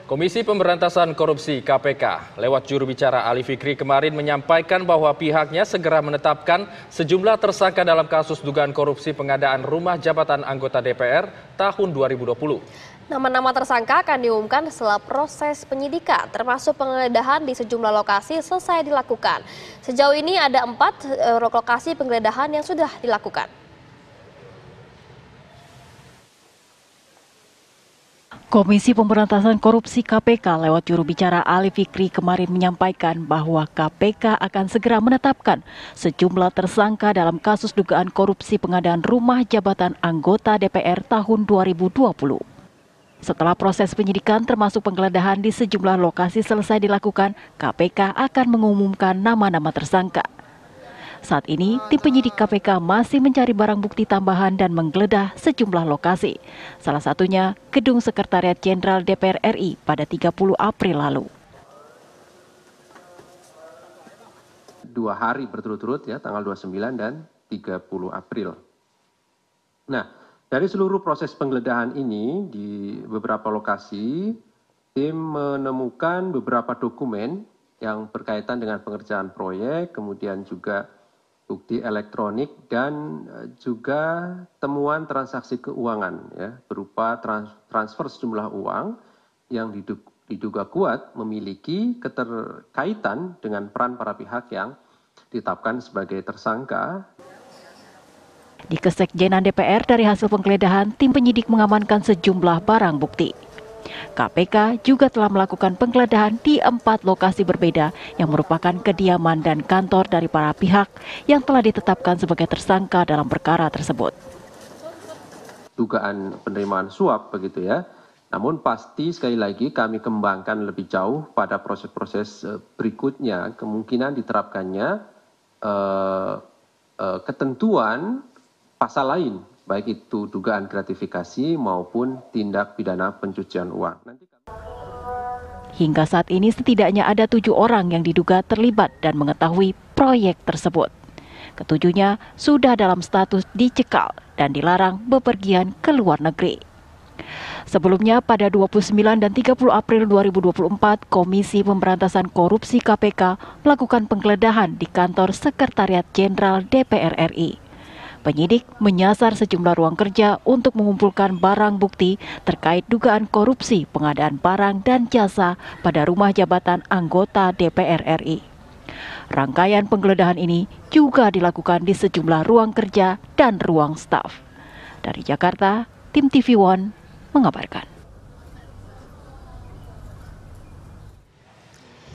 Komisi Pemberantasan Korupsi (KPK) lewat juru bicara Ali Fikri kemarin menyampaikan bahwa pihaknya segera menetapkan sejumlah tersangka dalam kasus dugaan korupsi pengadaan rumah jabatan anggota DPR tahun 2020. Nama-nama tersangka akan diumumkan setelah proses penyidikan, termasuk penggeledahan di sejumlah lokasi selesai dilakukan. Sejauh ini ada 4 lokasi penggeledahan yang sudah dilakukan. Komisi Pemberantasan Korupsi (KPK) lewat juru bicara Ali Fikri kemarin menyampaikan bahwa KPK akan segera menetapkan sejumlah tersangka dalam kasus dugaan korupsi pengadaan rumah jabatan anggota DPR tahun 2020. Setelah proses penyidikan termasuk penggeledahan di sejumlah lokasi selesai dilakukan, KPK akan mengumumkan nama-nama tersangka. Saat ini, tim penyidik KPK masih mencari barang bukti tambahan dan menggeledah sejumlah lokasi. Salah satunya Gedung Sekretariat Jenderal DPR RI pada 30 April lalu. 2 hari berturut-turut ya, tanggal 29 dan 30 April. Nah, dari seluruh proses penggeledahan ini di beberapa lokasi, tim menemukan beberapa dokumen yang berkaitan dengan pengerjaan proyek, kemudian juga bukti elektronik dan juga temuan transaksi keuangan ya, berupa transfer sejumlah uang yang diduga kuat memiliki keterkaitan dengan peran para pihak yang ditetapkan sebagai tersangka. Di Kesekjenan DPR dari hasil penggeledahan, tim penyidik mengamankan sejumlah barang bukti. KPK juga telah melakukan penggeledahan di 4 lokasi berbeda yang merupakan kediaman dan kantor dari para pihak yang telah ditetapkan sebagai tersangka dalam perkara tersebut. Dugaan penerimaan suap begitu ya. Namun pasti sekali lagi kami kembangkan lebih jauh pada proses-proses berikutnya kemungkinan diterapkannya ketentuan pasal lain, baik itu dugaan gratifikasi maupun tindak pidana pencucian uang. Hingga saat ini setidaknya ada 7 orang yang diduga terlibat dan mengetahui proyek tersebut. Ketujuhnya sudah dalam status dicekal dan dilarang bepergian ke luar negeri. Sebelumnya pada 29 dan 30 April 2024, Komisi Pemberantasan Korupsi KPK melakukan penggeledahan di kantor Sekretariat Jenderal DPR RI. Penyidik menyasar sejumlah ruang kerja untuk mengumpulkan barang bukti terkait dugaan korupsi pengadaan barang dan jasa pada rumah jabatan anggota DPR RI. Rangkaian penggeledahan ini juga dilakukan di sejumlah ruang kerja dan ruang staf. Dari Jakarta, tim TV One mengabarkan.